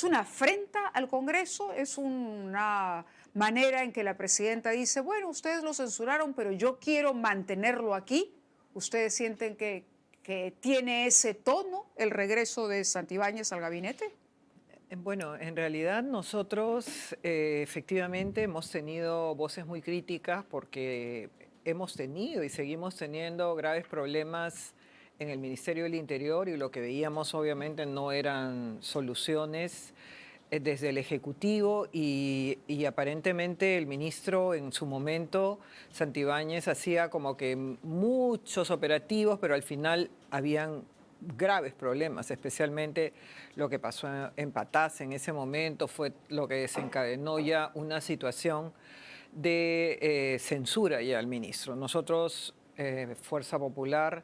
¿Es una afrenta al Congreso? ¿Es una manera en que la presidenta dice, bueno, ustedes lo censuraron, pero yo quiero mantenerlo aquí? ¿Ustedes sienten que tiene ese tono el regreso de Santibáñez al gabinete? Bueno, en realidad nosotros efectivamente hemos tenido voces muy críticas porque hemos tenido y seguimos teniendo graves problemas en el Ministerio del Interior y lo que veíamos obviamente no eran soluciones desde el Ejecutivo y aparentemente el ministro en su momento, Santibáñez, hacía como que muchos operativos, pero al final habían graves problemas, especialmente lo que pasó en Patás en ese momento fue lo que desencadenó ya una situación de censura ya al ministro. Nosotros, Fuerza Popular,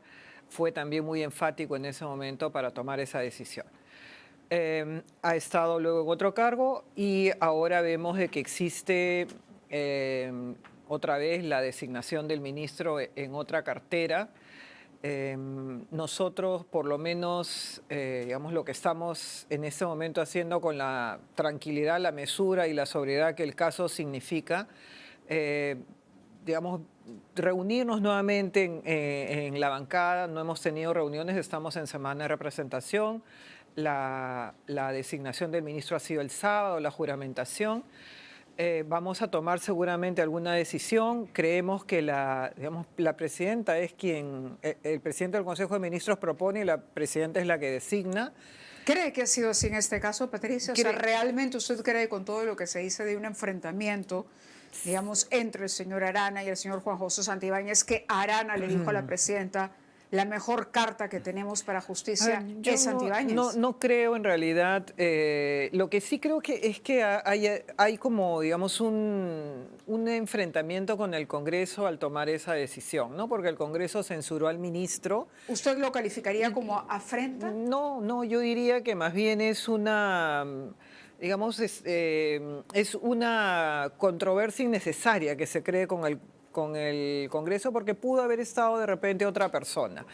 fue también muy enfático en ese momento para tomar esa decisión. Ha estado luego en otro cargo y ahora vemos de que existe otra vez la designación del ministro en otra cartera. Nosotros, por lo menos, digamos, lo que estamos en este momento haciendo con la tranquilidad, la mesura y la sobriedad que el caso significa, eh, digamos, reunirnos nuevamente en la bancada. No hemos tenido reuniones, estamos en semana de representación. La designación del ministro ha sido el sábado, la juramentación. Vamos a tomar seguramente alguna decisión. Creemos que digamos, la presidenta es quien, el presidente del Consejo de Ministros propone y la presidenta es la que designa. ¿Cree que ha sido así en este caso, Patricia? O sea, ¿realmente usted cree con todo lo que se dice de un enfrentamiento, digamos, entre el señor Arana y el señor Juan José Santibáñez, que Arana le dijo a la presidenta, la mejor carta que tenemos para A ver, justicia yo es Santibáñez? no creo en realidad, lo que sí creo que es que hay como, digamos, un enfrentamiento con el Congreso al tomar esa decisión, ¿no? Porque el Congreso censuró al ministro. ¿Usted lo calificaría como afrenta? No, yo diría que más bien es una, digamos, es una controversia innecesaria que se cree con el Congreso porque pudo haber estado de repente otra persona.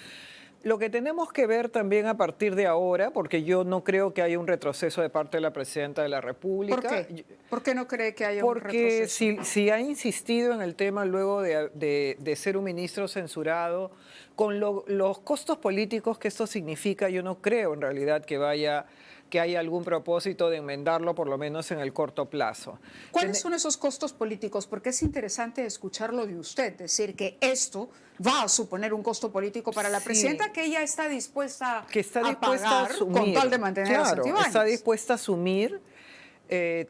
Lo que tenemos que ver también a partir de ahora, porque yo no creo que haya un retroceso de parte de la Presidenta de la ¿Por República, qué? ¿Por qué no cree que haya un porque retroceso? si ha insistido en el tema luego de ser un ministro censurado, con los costos políticos que esto significa, yo no creo en realidad que haya algún propósito de enmendarlo, por lo menos en el corto plazo. ¿Cuáles son esos costos políticos? Porque es interesante escucharlo de usted, decir que esto va a suponer un costo político para la Sí, presidenta que ella está dispuesta que está a dispuesta a pagar con asumir, tal de mantener a claro, está Santibáñez. dispuesta a asumir.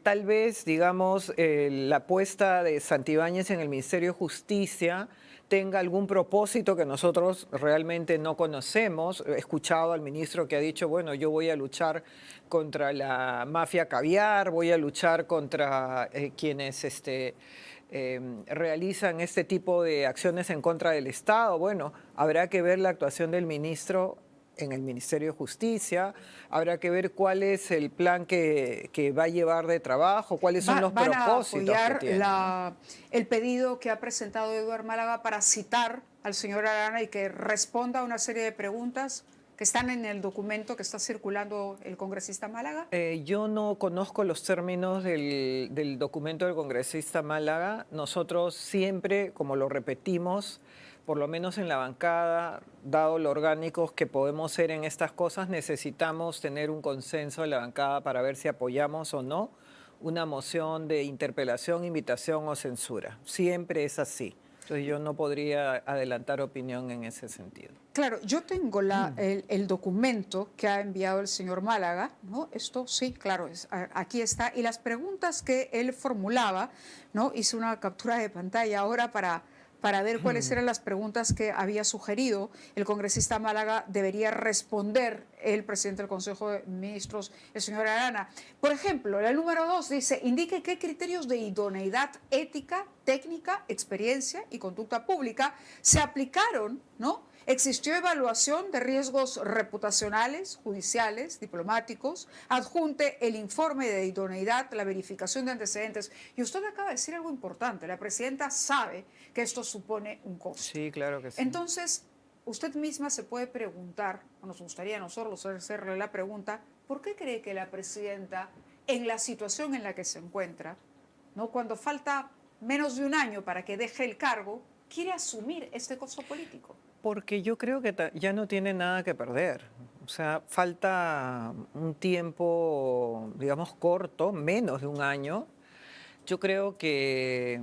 Tal vez, digamos, la apuesta de Santibáñez en el Ministerio de Justicia tenga algún propósito que nosotros realmente no conocemos. He escuchado al ministro que ha dicho, bueno, yo voy a luchar contra la mafia caviar, voy a luchar contra quienes realizan este tipo de acciones en contra del Estado. Bueno, habrá que ver la actuación del ministro en el Ministerio de Justicia, habrá que ver cuál es el plan que va a llevar de trabajo, cuáles son los Van a propósitos que apoyar tiene, ¿no? el pedido que ha presentado Eduardo Málaga para citar al señor Arana y que responda a una serie de preguntas que están en el documento que está circulando el congresista Málaga. Yo no conozco los términos del documento del congresista Málaga. Nosotros siempre, como lo repetimos, por lo menos en la bancada, dado lo orgánicos que podemos ser en estas cosas, necesitamos tener un consenso de la bancada para ver si apoyamos o no una moción de interpelación, invitación o censura. Siempre es así. Entonces yo no podría adelantar opinión en ese sentido. Claro, yo tengo el documento que ha enviado el señor Málaga, ¿no? Esto sí, claro, aquí está. Y las preguntas que él formulaba, ¿no? Hice una captura de pantalla ahora para ver cuáles eran las preguntas que había sugerido el congresista Málaga debería responder el presidente del Consejo de Ministros, el señor Arana. Por ejemplo, la número 2 dice, indique qué criterios de idoneidad ética, técnica, experiencia y conducta pública se aplicaron, ¿no? Existió evaluación de riesgos reputacionales, judiciales, diplomáticos, adjunte el informe de idoneidad, la verificación de antecedentes. Y usted acaba de decir algo importante, la presidenta sabe que esto supone un costo. Sí, claro que sí. Entonces, usted misma se puede preguntar, o nos gustaría a nosotros hacerle la pregunta, ¿por qué cree que la presidenta, en la situación en la que se encuentra, ¿no?, cuando falta menos de un año para que deje el cargo, quiere asumir este costo político? Porque yo creo que ya no tiene nada que perder. O sea, falta un tiempo, digamos, corto, menos de un año. Yo creo que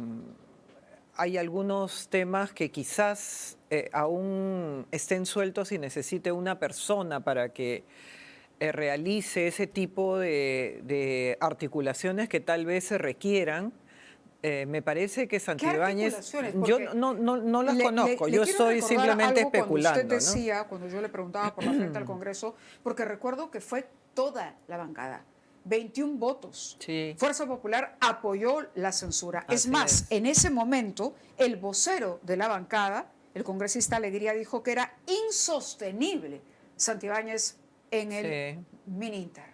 hay algunos temas que quizás aún estén sueltos y necesite una persona para que realice ese tipo de articulaciones que tal vez se requieran. Me parece que ¿Qué Santibáñez, articulaciones? yo Porque no las conozco, le yo quiero estoy recordar simplemente algo cuando usted especulando, ¿no? decía, cuando yo le preguntaba por la frente al Congreso, porque recuerdo que fue toda la bancada, 21 votos. Sí, Fuerza Popular apoyó la censura. Es así más, es. en ese momento, el vocero de la bancada, el congresista Alegría, dijo que era insostenible Santibáñez en el Sí, Mininter.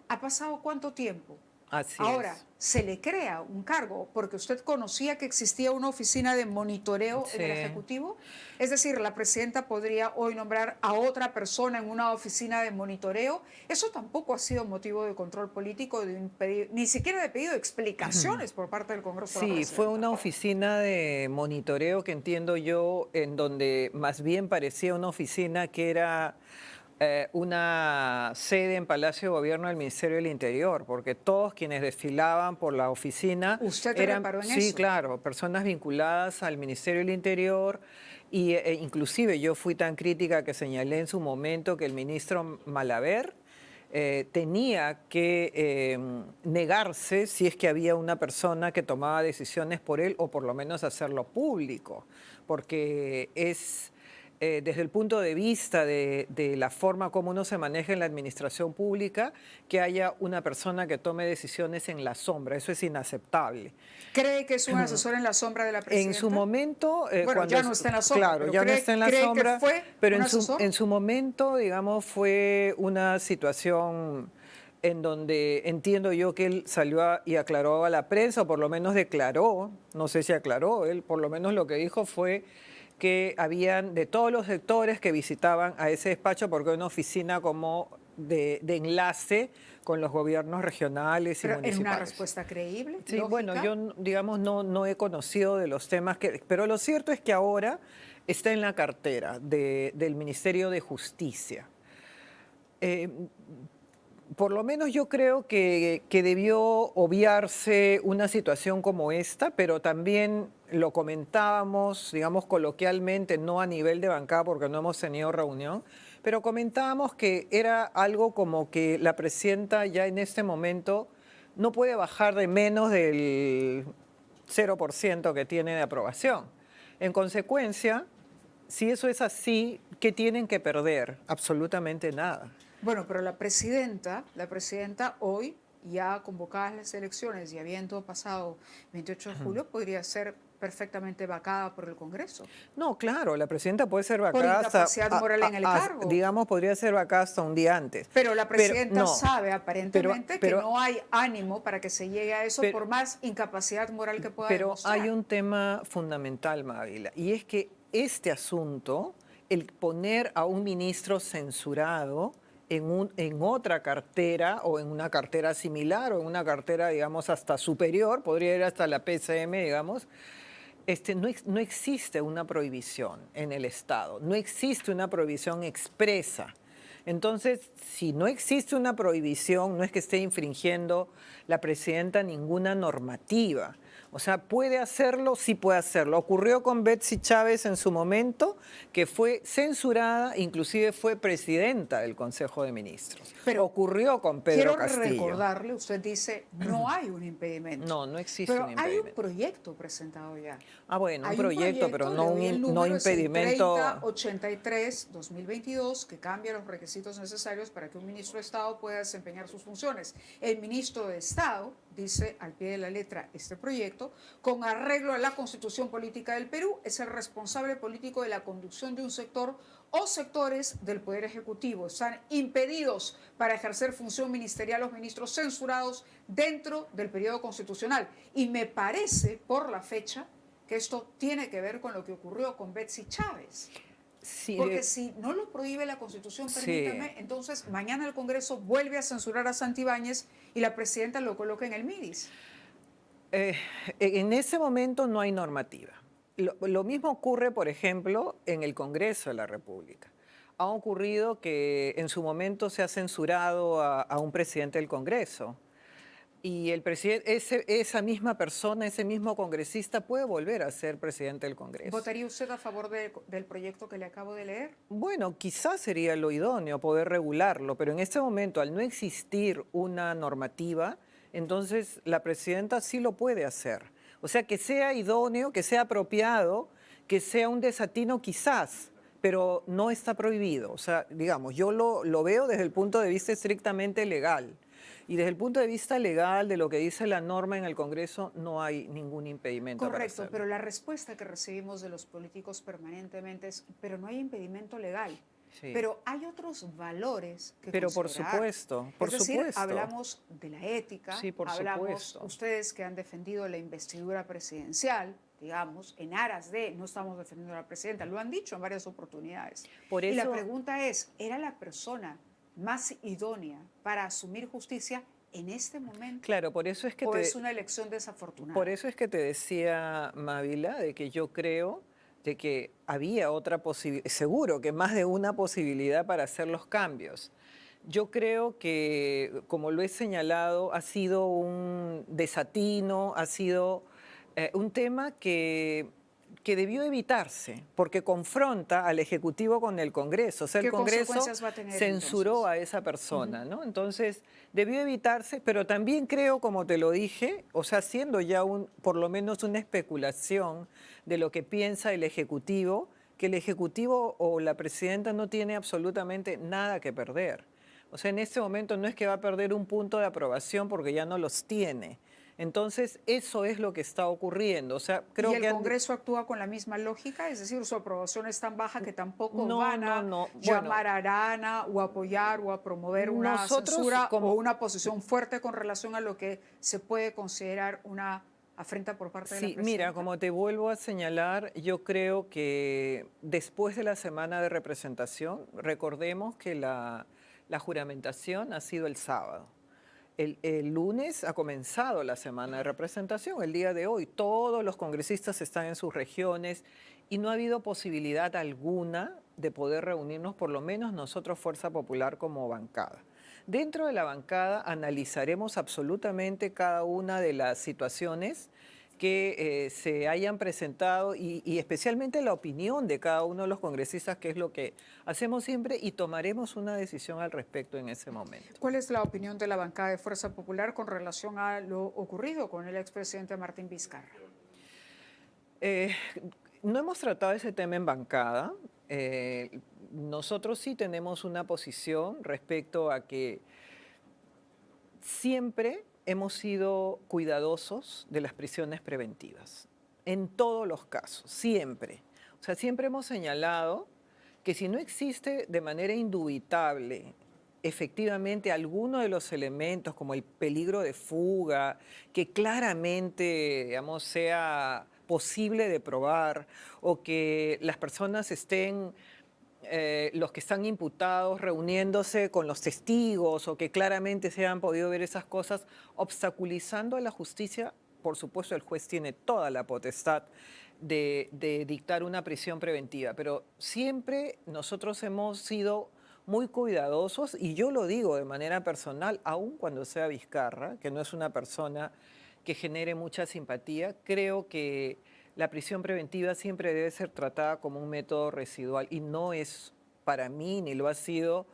¿Ha pasado cuánto tiempo? así Ahora, es. se le crea un cargo porque usted conocía que existía una oficina de monitoreo en el Sí. Ejecutivo. Es decir, la presidenta podría hoy nombrar a otra persona en una oficina de monitoreo. Eso tampoco ha sido motivo de control político, ni siquiera de pedido de explicaciones por parte del Congreso de la Sí, fue presidenta. una oficina de monitoreo que entiendo yo, en donde más bien parecía una oficina que era una sede en Palacio de Gobierno del Ministerio del Interior, porque todos quienes desfilaban por la oficina ¿Usted eran, reparó en sí, eso? claro, personas vinculadas al Ministerio del Interior y inclusive yo fui tan crítica que señalé en su momento que el ministro Malaver tenía que negarse si es que había una persona que tomaba decisiones por él o por lo menos hacerlo público, porque es desde el punto de vista de la forma como uno se maneja en la administración pública, que haya una persona que tome decisiones en la sombra. Eso es inaceptable. ¿Cree que es un asesor en la sombra de la En su presidenta? momento, Bueno, ya no está en la sombra, claro, pero ya no está en la ¿cree que sombra, fue pero un asesor? en su momento, digamos, fue una situación en donde entiendo yo que él salió y aclaró a la prensa, o por lo menos declaró, no sé si aclaró, él por lo menos lo que dijo fue que habían de todos los sectores que visitaban a ese despacho, porque era una oficina como de enlace con los gobiernos regionales y Pero en una municipales. respuesta creíble, Sí, lógica. bueno, yo, digamos, no he conocido de los temas que... Pero lo cierto es que ahora está en la cartera del Ministerio de Justicia. Eh, por lo menos yo creo que debió obviarse una situación como esta, pero también lo comentábamos, digamos, coloquialmente, no a nivel de bancada porque no hemos tenido reunión, pero comentábamos que era algo como que la presidenta ya en este momento no puede bajar de menos del 0% que tiene de aprobación. En consecuencia, si eso es así, ¿qué tienen que perder? Absolutamente nada. Bueno, pero la presidenta hoy, ya convocadas las elecciones y habiendo pasado 28 de julio, podría ser perfectamente vacada por el Congreso. No, claro, la presidenta puede ser Por vacada hasta, incapacidad moral en el cargo. digamos, podría ser vacada hasta un día antes. Pero la presidenta no, sabe aparentemente que pero- no hay ánimo para que se llegue a eso pero- por más incapacidad moral que pueda Pero demostrar. hay un tema fundamental, Mávila, y es que este asunto, el poner a un ministro censurado en otra cartera o en una cartera similar o en una cartera, digamos, hasta superior, podría ir hasta la PCM, digamos, no existe una prohibición en el Estado, no existe una prohibición expresa. Entonces, si no existe una prohibición, no es que esté infringiendo la presidenta ninguna normativa. O sea, ¿puede hacerlo? Sí puede hacerlo. Ocurrió con Betsy Chávez en su momento, que fue censurada, inclusive fue presidenta del Consejo de Ministros. Pero ocurrió con Pedro quiero Castillo. recordarle, usted dice, no hay un impedimento. No, no existe Pero un hay un impedimento. proyecto presentado ya. Ah, bueno, Hay un proyecto, pero le no doy el no número, es el impedimento. 3083-2022, que cambia los requisitos necesarios para que un ministro de Estado pueda desempeñar sus funciones. El ministro de Estado, dice al pie de la letra este proyecto, con arreglo a la Constitución Política del Perú, es el responsable político de la conducción de un sector o sectores del Poder Ejecutivo. Están impedidos para ejercer función ministerial los ministros censurados dentro del periodo constitucional. Y me parece, por la fecha, que esto tiene que ver con lo que ocurrió con Betsy Chávez. Sí, Porque si no lo prohíbe la Constitución, sí. permítame, entonces mañana el Congreso vuelve a censurar a Santibáñez y la presidenta lo coloca en el MIDIS. Eh, en ese momento no hay normativa. Lo mismo ocurre, por ejemplo, en el Congreso de la República. Ha ocurrido que en su momento se ha censurado a un presidente del Congreso y el presidente, esa misma persona, ese mismo congresista puede volver a ser presidente del Congreso. ¿Votaría usted a favor del proyecto que le acabo de leer? Bueno, quizás sería lo idóneo poder regularlo, pero en este momento, al no existir una normativa, entonces la presidenta sí lo puede hacer. O sea, que sea idóneo, que sea apropiado, que sea un desatino quizás, pero no está prohibido. O sea, digamos, yo lo veo desde el punto de vista estrictamente legal. Y desde el punto de vista legal de lo que dice la norma en el Congreso, no hay ningún impedimento para Correcto, hacerlo. pero la respuesta que recibimos de los políticos permanentemente es, pero no hay impedimento legal. Sí. Pero hay otros valores que Pero por considerar. supuesto, por Es decir, supuesto. hablamos de la ética, Sí, por hablamos supuesto. ustedes que han defendido la investidura presidencial, digamos, en aras de no estamos defendiendo a la presidenta, lo han dicho en varias oportunidades. Por Y la eso, pregunta es, ¿era la persona más idónea para asumir justicia en este momento claro, por eso es que o te, es una elección desafortunada? por eso es que te decía, Mávila, de que yo creo de que había otra posibilidad, seguro que más de una posibilidad para hacer los cambios. Yo creo que, como lo he señalado, ha sido un desatino, ha sido un tema que debió evitarse, porque confronta al Ejecutivo con el Congreso. O sea, el ¿Qué Congreso consecuencias va a tener censuró entonces? a esa persona, ¿no? Entonces, debió evitarse, pero también creo, como te lo dije, o sea, siendo ya por lo menos una especulación de lo que piensa el Ejecutivo, que el Ejecutivo o la presidenta no tiene absolutamente nada que perder. O sea, en este momento no es que va a perder un punto de aprobación porque ya no los tiene. Entonces, eso es lo que está ocurriendo. O sea, ¿Y creo el que Congreso actúa con la misma lógica? Es decir, su aprobación es tan baja que tampoco no, van no, a no. Bueno, llamar a Arana o apoyar o a promover una nosotros censura o como, una posición fuerte con relación a lo que se puede considerar una afrenta por parte de la sí, mira, presidenta. como te vuelvo a señalar, yo creo que después de la semana de representación, recordemos que la juramentación ha sido el sábado. El lunes ha comenzado la semana de representación, el día de hoy. Todos los congresistas están en sus regiones y no ha habido posibilidad alguna de poder reunirnos, por lo menos nosotros, Fuerza Popular, como bancada. Dentro de la bancada analizaremos absolutamente cada una de las situaciones que se hayan presentado y especialmente la opinión de cada uno de los congresistas, que es lo que hacemos siempre, y tomaremos una decisión al respecto en ese momento. ¿Cuál es la opinión de la bancada de Fuerza Popular con relación a lo ocurrido con el expresidente Martín Vizcarra? Eh, no hemos tratado ese tema en bancada. Nosotros sí tenemos una posición respecto a que siempre hemos sido cuidadosos de las prisiones preventivas, en todos los casos, siempre. O sea, siempre hemos señalado que si no existe de manera indubitable efectivamente alguno de los elementos como el peligro de fuga, que claramente, digamos, sea posible de probar o que las personas estén los que están imputados reuniéndose con los testigos o que claramente se han podido ver esas cosas, obstaculizando a la justicia. Por supuesto, el juez tiene toda la potestad de dictar una prisión preventiva, pero siempre nosotros hemos sido muy cuidadosos, y yo lo digo de manera personal, aun cuando sea Vizcarra, que no es una persona que genere mucha simpatía, creo que la prisión preventiva siempre debe ser tratada como un método residual y no es para mí ni lo ha sido,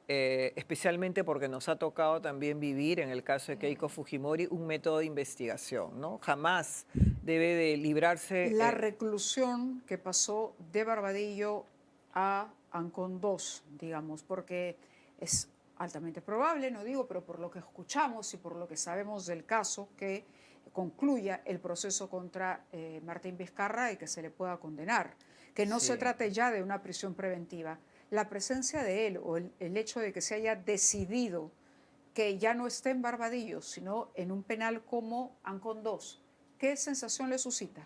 especialmente porque nos ha tocado también vivir, en el caso de Keiko Fujimori, un método de investigación, ¿no? Jamás debe de librarse. La reclusión que pasó de Barbadillo a Ancón 2, digamos, porque es altamente probable, no digo, pero por lo que escuchamos y por lo que sabemos del caso, que concluya el proceso contra Martín Vizcarra y que se le pueda condenar. Que no se Sí. trate ya de una prisión preventiva. La presencia de él o el hecho de que se haya decidido que ya no esté en Barbadillo, sino en un penal como Ancón 2, ¿qué sensación le suscita?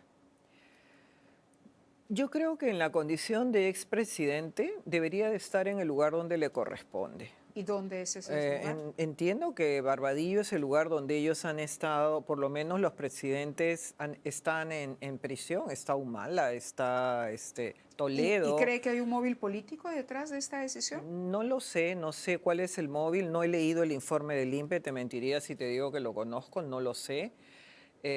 Yo creo que en la condición de expresidente debería de estar en el lugar donde le corresponde. ¿Y dónde es ese lugar? Entiendo que Barbadillo es el lugar donde ellos han estado, por lo menos los presidentes están en prisión. Está Humala, está ¿Y Toledo. cree que hay un móvil político detrás de esta decisión? No lo sé, no sé cuál es el móvil, no he leído el informe del INPE, te mentiría si te digo que lo conozco, no lo sé.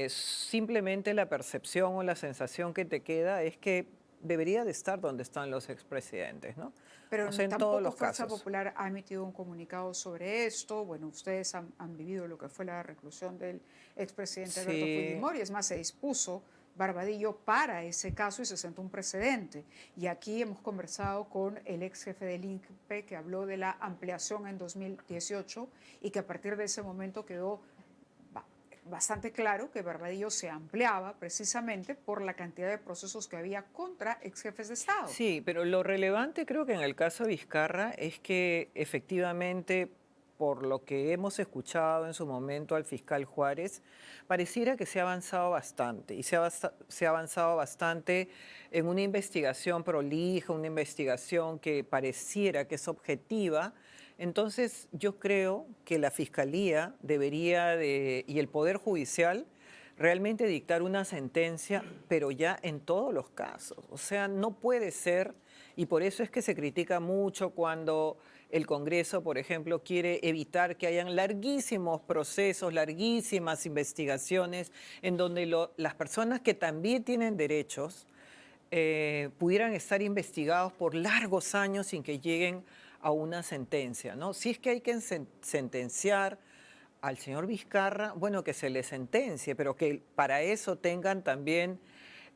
Simplemente la percepción o la sensación que te queda es que debería de estar donde están los expresidentes, ¿no? Pero O sea, en todos tampoco los Fuerza casos. Popular ha emitido un comunicado sobre esto. Bueno, ustedes han vivido lo que fue la reclusión del expresidente Alberto Sí, Fujimori. Es más, se dispuso Barbadillo para ese caso y se sentó un precedente. Y aquí hemos conversado con el ex jefe del INPE que habló de la ampliación en 2018 y que a partir de ese momento quedó bastante claro que Barbadillo se ampliaba precisamente por la cantidad de procesos que había contra ex jefes de Estado. sí, pero lo relevante creo que en el caso de Vizcarra es que efectivamente, por lo que hemos escuchado en su momento al fiscal Juárez, pareciera que se ha avanzado bastante y se ha avanzado bastante en una investigación prolija, una investigación que pareciera que es objetiva. Entonces, yo creo que la Fiscalía debería y el Poder Judicial realmente dictar una sentencia, pero ya en todos los casos. O sea, no puede ser, y por eso es que se critica mucho cuando el Congreso, por ejemplo, quiere evitar que hayan larguísimos procesos, larguísimas investigaciones, en donde las personas que también tienen derechos pudieran estar investigados por largos años sin que lleguen a una sentencia, ¿no? Si es que hay que sentenciar al señor Vizcarra, bueno, que se le sentencie, pero que para eso tengan también,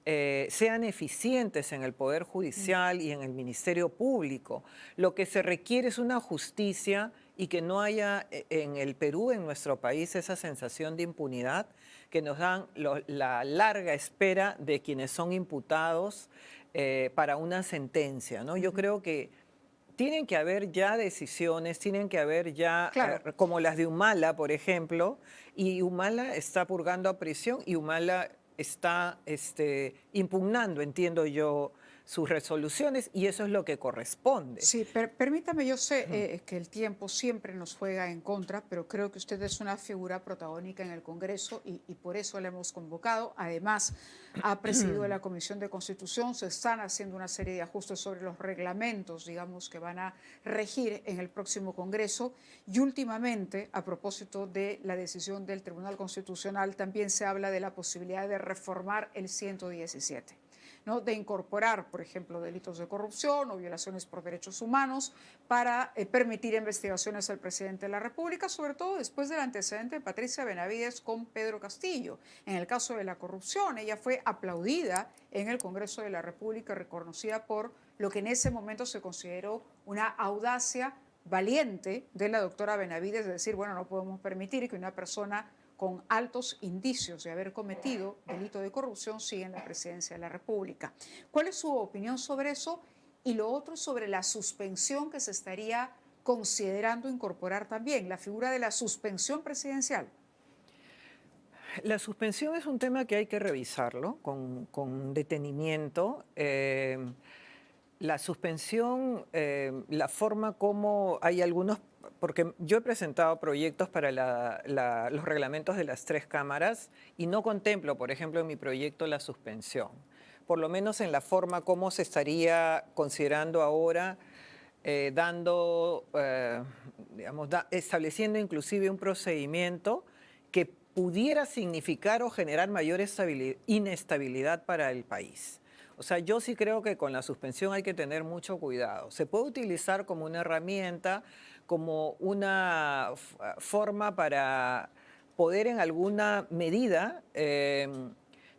sean eficientes en el Poder Judicial y en el Ministerio Público. Lo que se requiere es una justicia y que no haya en el Perú, en nuestro país, esa sensación de impunidad que nos dan la larga espera de quienes son imputados para una sentencia, ¿no? Yo creo que tienen que haber ya decisiones, tienen que haber ya, Claro, como las de Humala, por ejemplo, y Humala está purgando a prisión y Humala está impugnando, entiendo yo, sus resoluciones y eso es lo que corresponde. sí, permítame, yo sé que el tiempo siempre nos juega en contra, pero creo que usted es una figura protagónica en el Congreso y por eso la hemos convocado. Además, ha presidido la Comisión de Constitución, se están haciendo una serie de ajustes sobre los reglamentos, digamos, que van a regir en el próximo Congreso. Y últimamente, a propósito de la decisión del Tribunal Constitucional, también se habla de la posibilidad de reformar el 117. ¿No? De incorporar, por ejemplo, delitos de corrupción o violaciones por derechos humanos para permitir investigaciones al presidente de la República, sobre todo después del antecedente de Patricia Benavides con Pedro Castillo. En el caso de la corrupción, ella fue aplaudida en el Congreso de la República, reconocida por lo que en ese momento se consideró una audacia valiente de la doctora Benavides, de decir, bueno, no podemos permitir que una persona con altos indicios de haber cometido delito de corrupción sigue en la presidencia de la República. ¿Cuál es su opinión sobre eso? Y lo otro sobre la suspensión que se estaría considerando incorporar también, la figura de la suspensión presidencial. La suspensión es un tema que hay que revisarlo con detenimiento. La suspensión, la forma como hay algunos, porque yo he presentado proyectos para los reglamentos de las tres cámaras y no contemplo, por ejemplo, en mi proyecto la suspensión, por lo menos en la forma como se estaría considerando ahora, digamos, estableciendo inclusive un procedimiento que pudiera significar o generar mayor inestabilidad para el país. O sea, yo sí creo que con la suspensión hay que tener mucho cuidado. Se puede utilizar como una herramienta, como una forma para poder en alguna medida,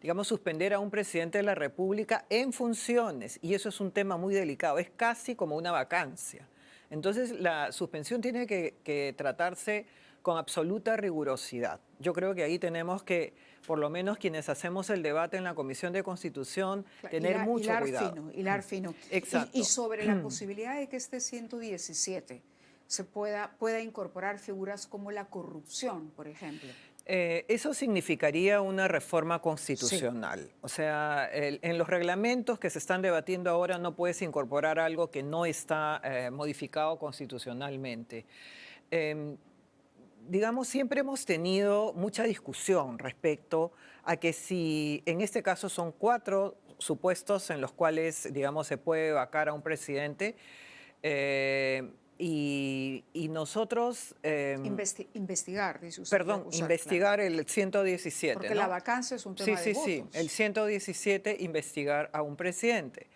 digamos, suspender a un presidente de la República en funciones. Y eso es un tema muy delicado, es casi como una vacancia. Entonces, la suspensión tiene que tratarse con absoluta rigurosidad. Yo creo que ahí tenemos que, por lo menos quienes hacemos el debate en la Comisión de Constitución, tener mucho cuidado. Hilar fino. Y Exacto. sobre la posibilidad de que este 117 pueda incorporar figuras como la corrupción, por ejemplo. Eso significaría una reforma Sí. constitucional. O sea, en los reglamentos que se están debatiendo ahora no puedes incorporar algo que no está modificado constitucionalmente. Em, digamos, siempre hemos tenido mucha discusión respecto a que si en este caso son 4 supuestos en los cuales, digamos, se puede vacar a un presidente, y nosotros, Investigar, dice usted, y perdón, acusar, claro. investigar el 117, Porque la ¿no? vacancia es un Sí, tema de sí, sí, el votos. 117, investigar a un presidente.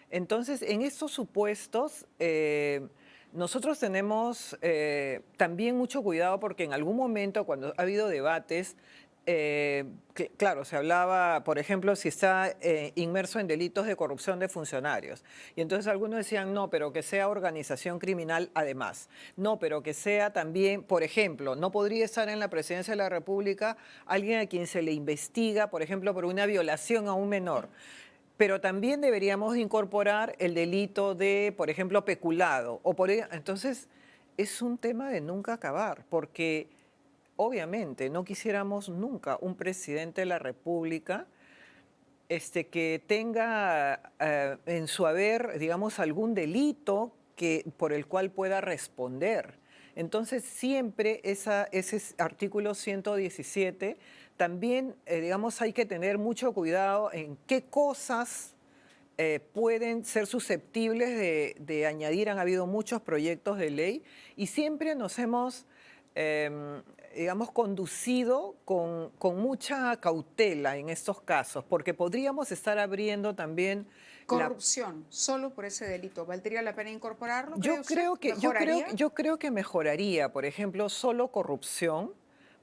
Entonces, en estos supuestos, nosotros tenemos también mucho cuidado porque en algún momento, cuando ha habido debates, claro, se hablaba, por ejemplo, si está inmerso en delitos de corrupción de funcionarios. Y entonces algunos decían, no, pero que sea organización criminal además. No, pero que sea también, por ejemplo, no podría estar en la presidencia de la República alguien a quien se le investiga, por ejemplo, por una violación a un menor. Pero también deberíamos incorporar el delito de, por ejemplo, peculado. Entonces, es un tema de nunca acabar, porque obviamente no quisiéramos nunca un presidente de la República que tenga en su haber, digamos, algún delito por el cual pueda responder. Entonces, siempre ese artículo 117, también, digamos, hay que tener mucho cuidado en qué cosas pueden ser susceptibles de añadir. Han habido muchos proyectos de ley y siempre nos hemos, digamos, conducido con mucha cautela en estos casos, porque podríamos estar abriendo también la... Corrupción, solo por ese delito. ¿Valdría la pena incorporarlo, cree Yo usted? creo que, ¿Mejoraría? yo creo que mejoraría, por ejemplo, solo corrupción,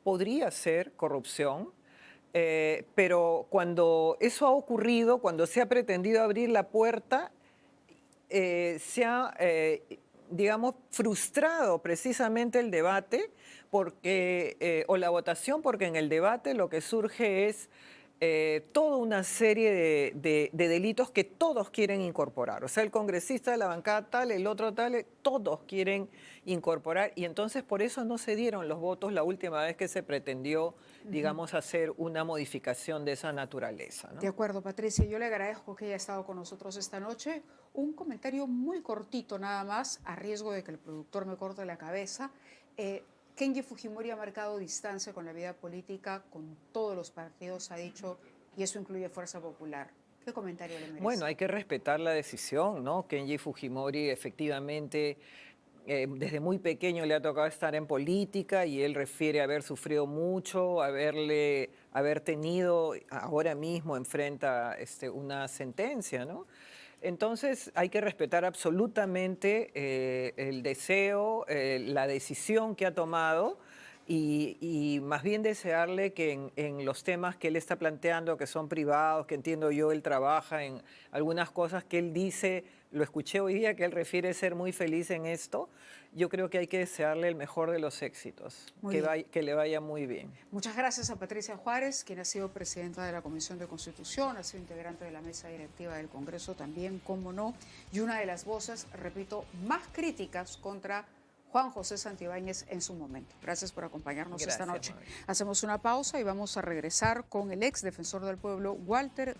podría ser corrupción, pero cuando eso ha ocurrido, cuando se ha pretendido abrir la puerta, se ha, digamos, frustrado precisamente el debate porque, o la votación, porque en el debate lo que surge es toda una serie de delitos que todos quieren incorporar. O sea, el congresista de la bancada tal, el otro tal, todos quieren incorporar y entonces por eso no se dieron los votos la última vez que se pretendió, digamos, hacer una modificación de esa naturaleza, De ¿no? acuerdo, Patricia. Yo le agradezco que haya estado con nosotros esta noche. Un comentario muy cortito nada más, a riesgo de que el productor me corte la cabeza. Kenji Fujimori ha marcado distancia con la vida política, con todos los partidos, ha dicho, y eso incluye Fuerza Popular. ¿Qué comentario le Bueno, merece? hay que respetar la decisión, ¿no? Kenji Fujimori efectivamente desde muy pequeño le ha tocado estar en política y él refiere haber sufrido mucho, haber tenido, ahora mismo enfrenta una sentencia, ¿no? Entonces hay que respetar absolutamente el deseo, la decisión que ha tomado y más bien desearle que en los temas que él está planteando, que son privados, que entiendo yo, él trabaja en algunas cosas que él dice, lo escuché hoy día, que él refiere ser muy feliz en esto. Yo creo que hay que desearle el mejor de los éxitos, Muy bien. que le vaya muy bien. Muchas gracias a Patricia Juárez, quien ha sido presidenta de la Comisión de Constitución, ha sido integrante de la mesa directiva del Congreso también, cómo no, y una de las voces, repito, más críticas contra Juan José Santibáñez en su momento. Gracias por acompañarnos esta Gracias, noche. Mabel. Hacemos una pausa y vamos a regresar con el ex defensor del pueblo, Walter